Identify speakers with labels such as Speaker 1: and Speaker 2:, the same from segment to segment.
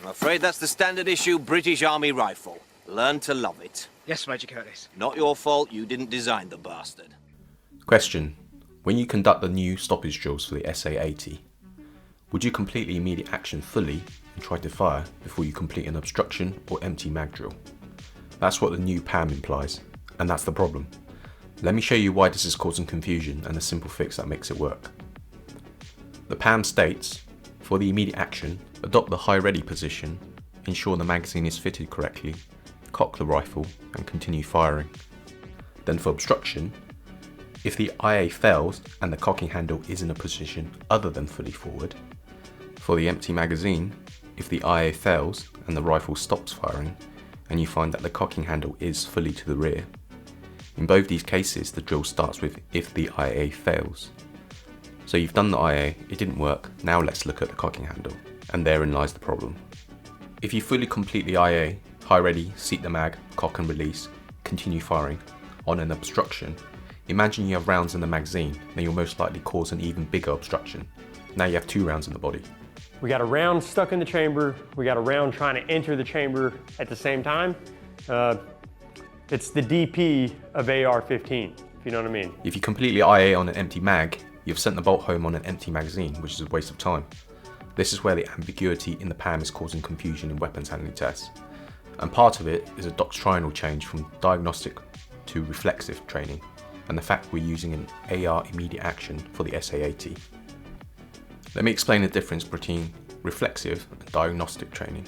Speaker 1: I'm afraid that's the standard issue British Army rifle. Learn to love it.
Speaker 2: Yes, Major Curtis.
Speaker 1: Not your fault, you didn't design the bastard.
Speaker 3: Question. When you conduct the new stoppage drills for the SA80, would you complete the immediate action fully and try to fire before you complete an obstruction or empty mag drill? That's what the new PAM implies, and that's the problem. Let me show you why this is causing confusion and a simple fix that makes it work. The PAM states, for the immediate action, adopt the high ready position, ensure the magazine is fitted correctly, cock the rifle and continue firing. Then for obstruction, if the IA fails and the cocking handle is in a position other than fully forward. For the empty magazine, if the IA fails and the rifle stops firing and you find that the cocking handle is fully to the rear. In both these cases, the drill starts with if the IA fails. So you've done the IA, it didn't work, now let's look at the cocking handle, and therein lies the problem. If you fully complete the IA, high ready, seat the mag, cock and release, continue firing, on an obstruction, imagine you have rounds in the magazine, then you'll most likely cause an even bigger obstruction. Now you have 2 rounds in the body.
Speaker 4: We got a round stuck in the chamber, we got a round trying to enter the chamber at the same time. It's the DP of AR-15, if you know what I mean.
Speaker 3: If you complete the IA on an empty mag, you've sent the bolt home on an empty magazine, which is a waste of time. This is where the ambiguity in the PAM is causing confusion in weapons handling tests. And part of it is a doctrinal change from diagnostic to reflexive training, and the fact we're using an AR immediate action for the SA80. Let me explain the difference between reflexive and diagnostic training.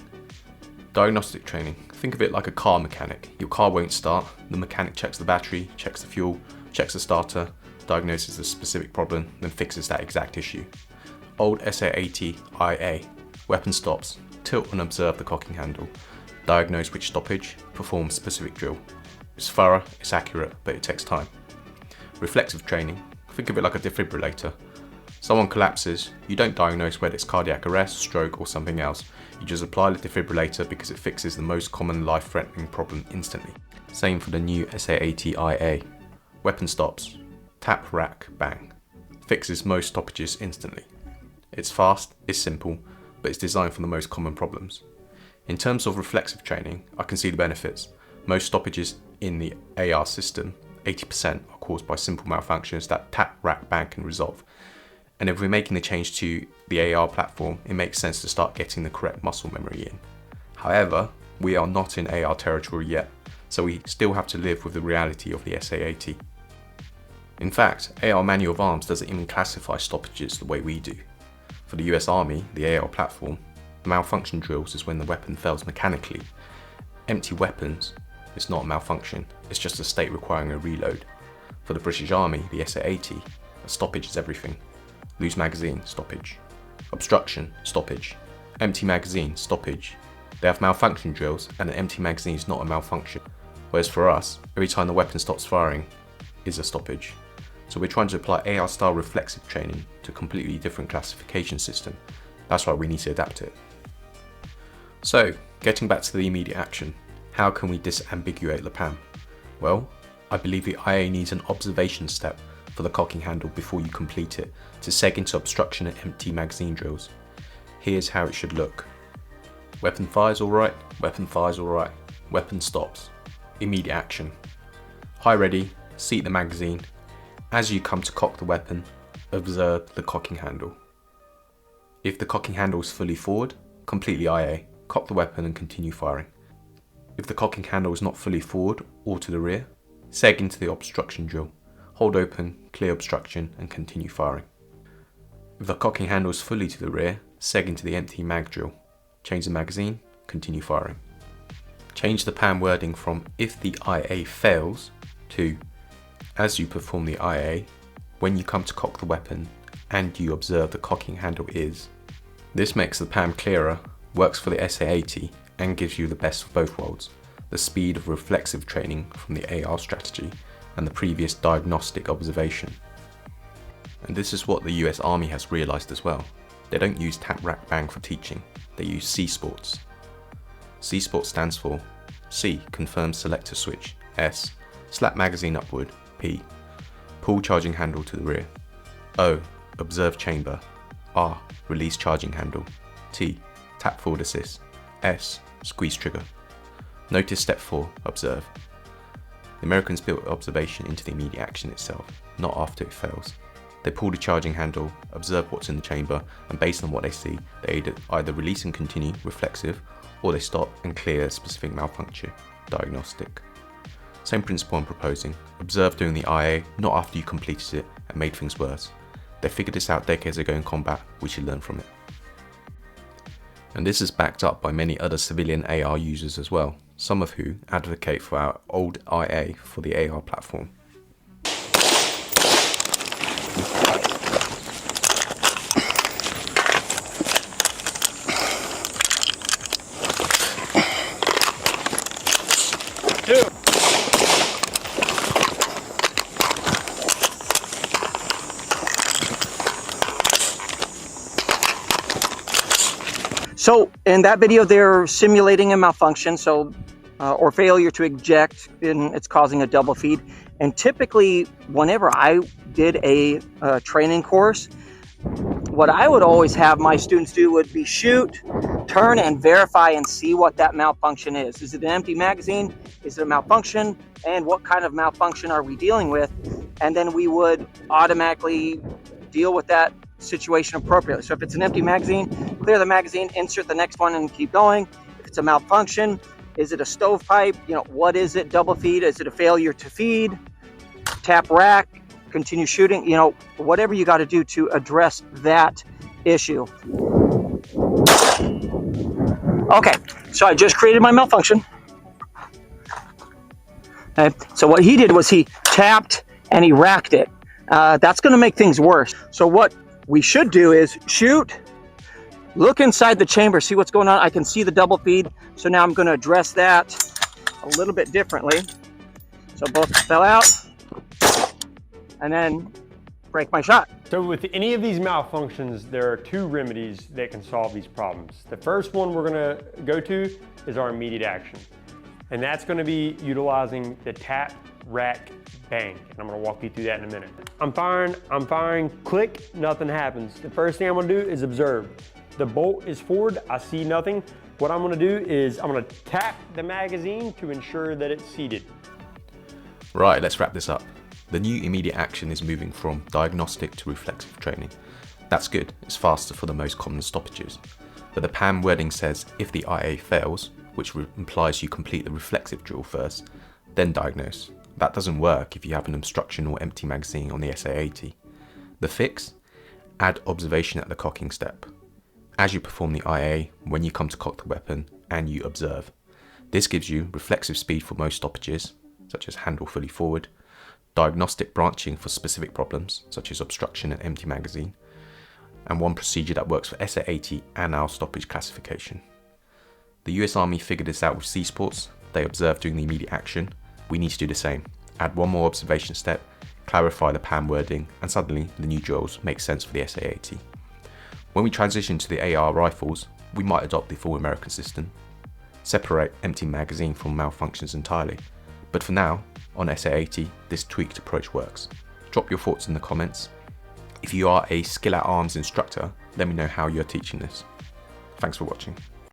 Speaker 3: Diagnostic training, think of it like a car mechanic. Your car won't start, the mechanic checks the battery, checks the fuel, checks the starter, diagnoses the specific problem, then fixes that exact issue. Old SA80 IA, weapon stops, tilt and observe the cocking handle, diagnose which stoppage, perform specific drill. It's thorough, it's accurate, but it takes time. Reflexive training, think of it like a defibrillator. Someone collapses, you don't diagnose whether it's cardiac arrest, stroke or something else. You just apply the defibrillator because it fixes the most common life-threatening problem instantly. Same for the new SA80 IA. Weapon stops, tap, rack, bang. Fixes most stoppages instantly. It's fast, it's simple, but it's designed for the most common problems. In terms of reflexive training, I can see the benefits. Most stoppages in the AR system, 80%, are caused by simple malfunctions that tap, rack, bang can resolve. And if we're making the change to the AR platform, it makes sense to start getting the correct muscle memory in. However, we are not in AR territory yet, so we still have to live with the reality of the SA80. In fact, AR manual of arms doesn't even classify stoppages the way we do. For the US Army, the AR platform, malfunction drills is when the weapon fails mechanically. Empty weapons is not a malfunction, it's just a state requiring a reload. For the British Army, the SA80, a stoppage is everything. Loose magazine, stoppage. Obstruction, stoppage. Empty magazine, stoppage. They have malfunction drills and an empty magazine is not a malfunction. Whereas for us, every time the weapon stops firing is a stoppage. So we're trying to apply AR style reflexive training to a completely different classification system. That's why we need to adapt it. So, getting back to the immediate action, how can we disambiguate the PAM? Well, I believe the IA needs an observation step for the cocking handle before you complete it to seg into obstruction and empty magazine drills. Here's how it should look. Weapon fires alright, weapon fires alright, weapon stops. Immediate action. High ready, seat the magazine. As you come to cock the weapon, observe the cocking handle. If the cocking handle is fully forward, complete the IA, cock the weapon and continue firing. If the cocking handle is not fully forward or to the rear, seg into the obstruction drill. Hold open, clear obstruction and continue firing. If the cocking handle is fully to the rear, seg into the empty mag drill. Change the magazine, continue firing. Change the PAM wording from if the IA fails to as you perform the IA, when you come to cock the weapon and you observe the cocking handle is. This makes the PAM clearer, works for the SA80 and gives you the best of both worlds, the speed of reflexive training from the AR strategy and the previous diagnostic observation. And this is what the US Army has realised as well. They don't use tap, rack, bang for teaching, they use C-Sports. C-Sports stands for C. Confirm selector switch. S. Slap magazine upward. P. Pull charging handle to the rear. O. Observe chamber. R. Release charging handle. T. Tap forward assist. S, squeeze trigger. Notice step 4, observe. The Americans built observation into the immediate action itself, not after it fails. They pull the charging handle, observe what's in the chamber, and based on what they see, they either release and continue, reflexive, or they stop and clear a specific malfunction, diagnostic. Same principle I'm proposing. Observe during the IA, not after you completed it and made things worse. They figured this out decades ago in combat, we should learn from it. And this is backed up by many other civilian AR users as well, some of who advocate for our old IA for the AR platform.
Speaker 2: So in that video, they're simulating a malfunction, or failure to eject, and it's causing a double feed. And typically, whenever I did a training course, what I would always have my students do would be shoot, turn, and verify and see what that malfunction is. Is it an empty magazine? Is it a malfunction? And what kind of malfunction are we dealing with? And then we would automatically deal with that situation appropriately. So if it's an empty magazine, clear the magazine, insert the next one, and keep going. If it's a malfunction, is it a stovepipe? What is it? Double feed? Is it a failure to feed? Tap rack, continue shooting, whatever you got to do to address that issue. Okay, so I just created my malfunction. Okay, so what he did was he tapped and he racked it. That's going to make things worse. So what we should do is shoot, look inside the chamber, see what's going on. I can see the double feed. So now I'm going to address that a little bit differently. So both fell out and then break my shot.
Speaker 4: So with any of these malfunctions, there are two remedies that can solve these problems. The first one we're going to go to is our immediate action. And that's going to be utilizing the tap, rack, bang. And I'm going to walk you through that in a minute. I'm firing, click, nothing happens. The first thing I'm going to do is observe. The bolt is forward, I see nothing. What I'm going to do is I'm going to tap the magazine to ensure that it's seated.
Speaker 3: Right, let's wrap this up. The new immediate action is moving from diagnostic to reflexive training. That's good, it's faster for the most common stoppages. But the PAM wording says if the IA fails, which implies you complete the reflexive drill first, then diagnose. That doesn't work if you have an obstruction or empty magazine on the SA80. The fix? Add observation at the cocking step. As you perform the IA, when you come to cock the weapon, and you observe. This gives you reflexive speed for most stoppages, such as handle fully forward, diagnostic branching for specific problems, such as obstruction and empty magazine, and one procedure that works for SA80 and our stoppage classification. The US Army figured this out with sea sports. They observed during the immediate action. We need to do the same. Add one more observation step, clarify the PAM wording, and suddenly the new drills make sense for the SA80. When we transition to the AR rifles, we might adopt the full American system, separate empty magazine from malfunctions entirely. But for now, on SA80, this tweaked approach works. Drop your thoughts in the comments. If you are a skill at arms instructor, let me know how you're teaching this. Thanks for watching.